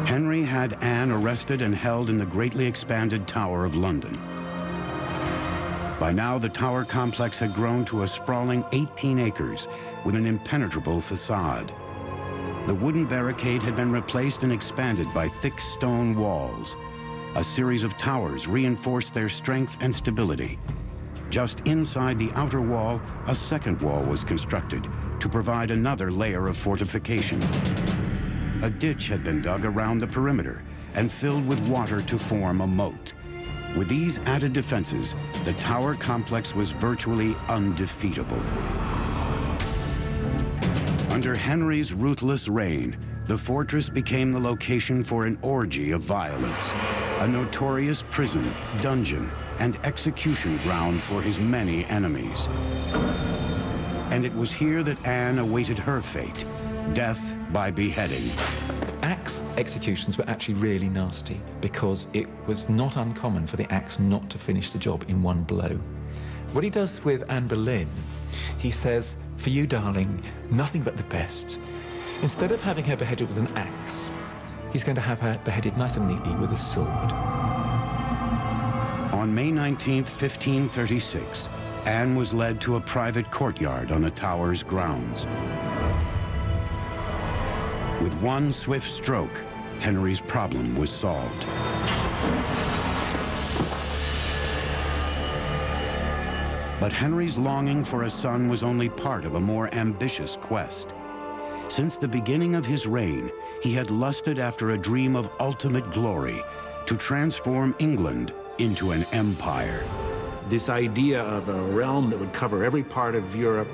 Henry had Anne arrested and held in the greatly expanded Tower of London. By now, the tower complex had grown to a sprawling 18 acres with an impenetrable facade. The wooden barricade had been replaced and expanded by thick stone walls. A series of towers reinforced their strength and stability. Just inside the outer wall, a second wall was constructed to provide another layer of fortification. A ditch had been dug around the perimeter and filled with water to form a moat. With these added defenses, the tower complex was virtually undefeatable. Under Henry's ruthless reign, the fortress became the location for an orgy of violence, a notorious prison, dungeon, and execution ground for his many enemies. And it was here that Anne awaited her fate, death by beheading. Axe executions were actually really nasty because it was not uncommon for the axe not to finish the job in one blow. What he does with Anne Boleyn, he says, "For you, darling, nothing but the best." Instead of having her beheaded with an axe, he's going to have her beheaded nice and neatly with a sword. On May 19, 1536, Anne was led to a private courtyard on the tower's grounds. With one swift stroke, Henry's problem was solved. But Henry's longing for a son was only part of a more ambitious quest. Since the beginning of his reign, he had lusted after a dream of ultimate glory, to transform England into an empire. This idea of a realm that would cover every part of Europe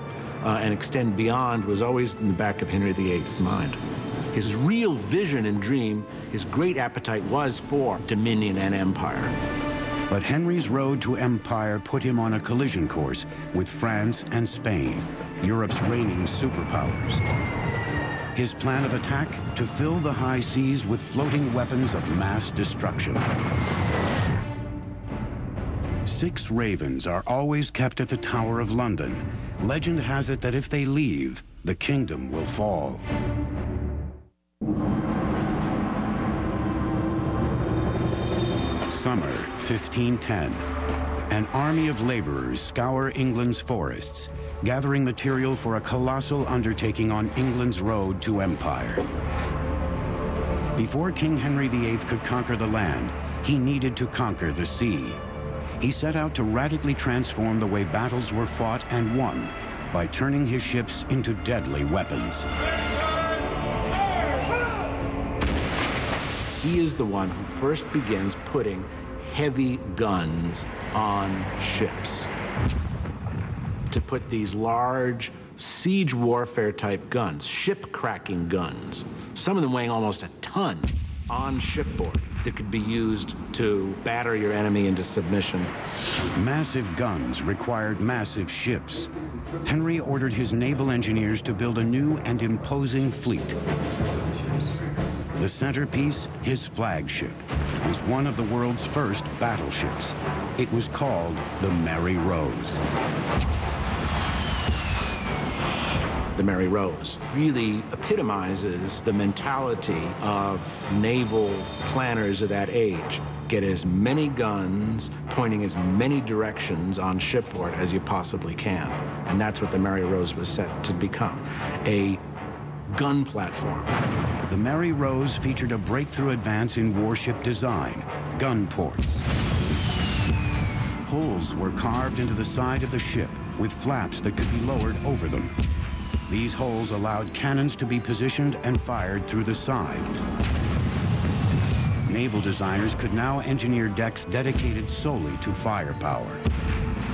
and extend beyond was always in the back of Henry VIII's mind. His real vision and dream, his great appetite was for dominion and empire. But Henry's road to empire put him on a collision course with France and Spain, Europe's reigning superpowers. His plan of attack, to fill the high seas with floating weapons of mass destruction. 6 ravens are always kept at the Tower of London. Legend has it that if they leave, the kingdom will fall. Summer 1510. An army of laborers scour England's forests, gathering material for a colossal undertaking on England's road to empire. Before King Henry VIII could conquer the land, he needed to conquer the sea. He set out to radically transform the way battles were fought and won by turning his ships into deadly weapons. He is the one who first begins putting heavy guns on ships. To put these large siege warfare type guns, ship cracking guns, some of them weighing almost a ton, on shipboard that could be used to batter your enemy into submission. Massive guns required massive ships. Henry ordered his naval engineers to build a new and imposing fleet. The centerpiece, his flagship, was one of the world's first battleships. It was called the Mary Rose. The Mary Rose really epitomizes the mentality of naval planners of that age. Get as many guns pointing as many directions on shipboard as you possibly can. And that's what the Mary Rose was set to become, a gun platform. The Mary Rose featured a breakthrough advance in warship design, gun ports. Holes were carved into the side of the ship with flaps that could be lowered over them. These holes allowed cannons to be positioned and fired through the side. Naval designers could now engineer decks dedicated solely to firepower.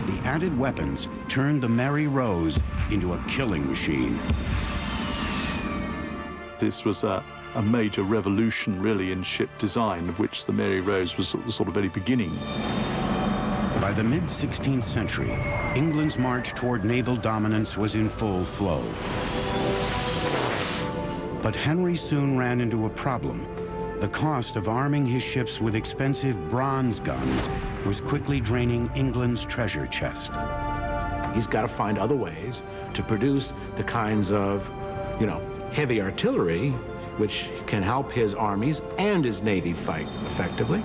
The added weapons turned the Mary Rose into a killing machine. This was a major revolution, really, in ship design, of which the Mary Rose was at the sort of very beginning. By the mid-16th century, England's march toward naval dominance was in full flow. But Henry soon ran into a problem. The cost of arming his ships with expensive bronze guns was quickly draining England's treasure chest. He's got to find other ways to produce the kinds of, heavy artillery which can help his armies and his navy fight effectively,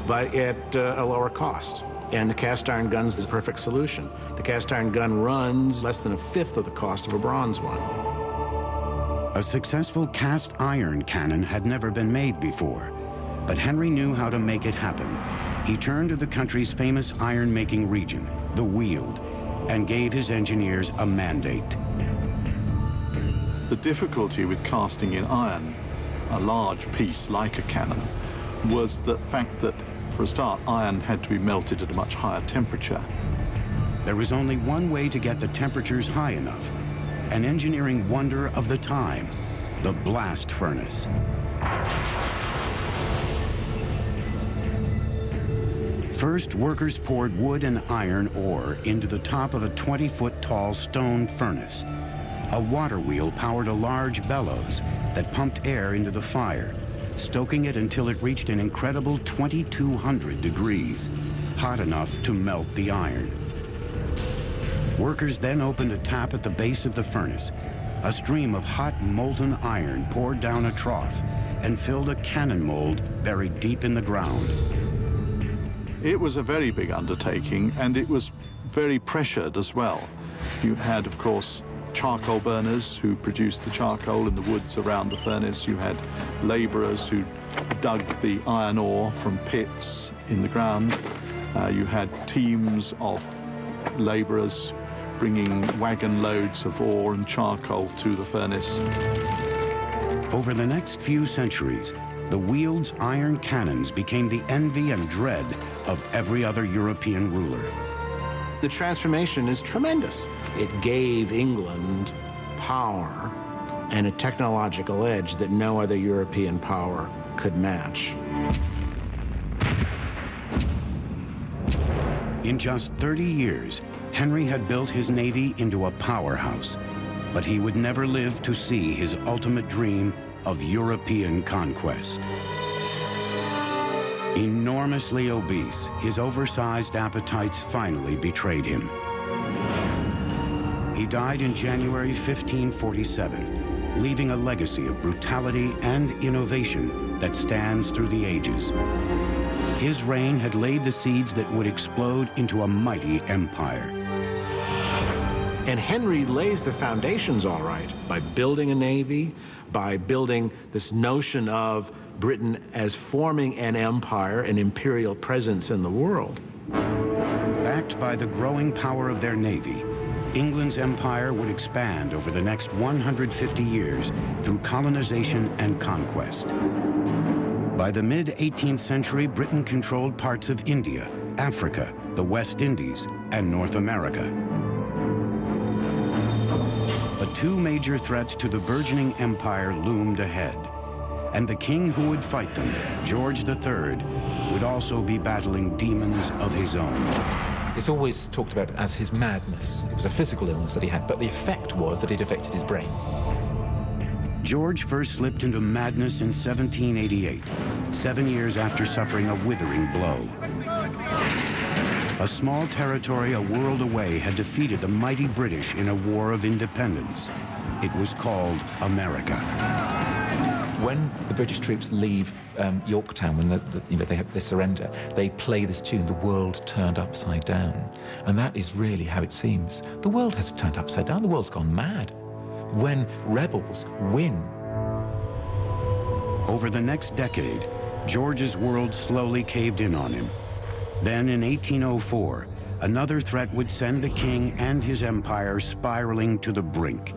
but at a lower cost. And the cast iron gun is the perfect solution. The cast iron gun runs less than a fifth of the cost of a bronze one. A successful cast iron cannon had never been made before, but Henry knew how to make it happen. He turned to the country's famous iron-making region, the Weald, and gave his engineers a mandate. The difficulty with casting in iron a large piece like a cannon was the fact that, for a start, iron had to be melted at a much higher temperature. There was only one way to get the temperatures high enough, an engineering wonder of the time, the blast furnace. First, workers poured wood and iron ore into the top of a 20-foot-tall stone furnace. A water wheel powered a large bellows that pumped air into the fire, stoking it until it reached an incredible 2,200 degrees, hot enough to melt the iron. Workers then opened a tap at the base of the furnace. A stream of hot, molten iron poured down a trough and filled a cannon mold buried deep in the ground. It was a very big undertaking, and it was very pressured as well. You had, of course, charcoal burners who produced the charcoal in the woods around the furnace. You had laborers who dug the iron ore from pits in the ground. You had teams of laborers bringing wagon loads of ore and charcoal to the furnace. Over the next few centuries, the Weald's iron cannons became the envy and dread of every other European ruler. The transformation is tremendous. It gave England power and a technological edge that no other European power could match. In just 30 years, Henry had built his navy into a powerhouse, but he would never live to see his ultimate dream of European conquest. Enormously obese, his oversized appetites finally betrayed him. He died in January 1547, leaving a legacy of brutality and innovation that stands through the ages. His reign had laid the seeds that would explode into a mighty empire. And Henry lays the foundations all right by building a navy, by building this notion of Britain as forming an empire, an imperial presence in the world. Backed by the growing power of their navy, England's empire would expand over the next 150 years through colonization and conquest. By the mid-18th century, Britain controlled parts of India, Africa, the West Indies, and North America. But two major threats to the burgeoning empire loomed ahead, and the king who would fight them, George III, would also be battling demons of his own. It's always talked about as his madness. It was a physical illness that he had, but the effect was that it affected his brain. George first slipped into madness in 1788, 7 years after suffering a withering blow. A small territory a world away had defeated the mighty British in a war of independence. It was called America. When the British troops leave Yorktown, when they surrender, they play this tune, "The World Turned Upside Down." And that is really how it seems. The world has turned upside down. The world's gone mad. When rebels win. Over the next decade, George's world slowly caved in on him. Then in 1804, another threat would send the king and his empire spiraling to the brink.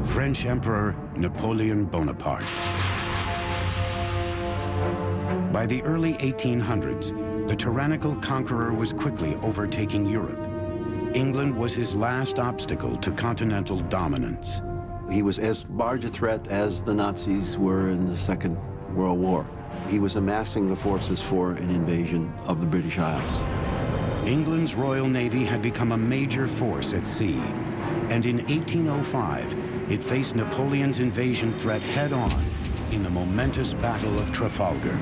French Emperor Napoleon Bonaparte. By the early 1800s, the tyrannical conqueror was quickly overtaking Europe. England was his last obstacle to continental dominance. He was as large a threat as the Nazis were in the Second World War. He was amassing the forces for an invasion of the British Isles. England's Royal Navy had become a major force at sea, and in 1805, it faced Napoleon's invasion threat head-on in the momentous Battle of Trafalgar.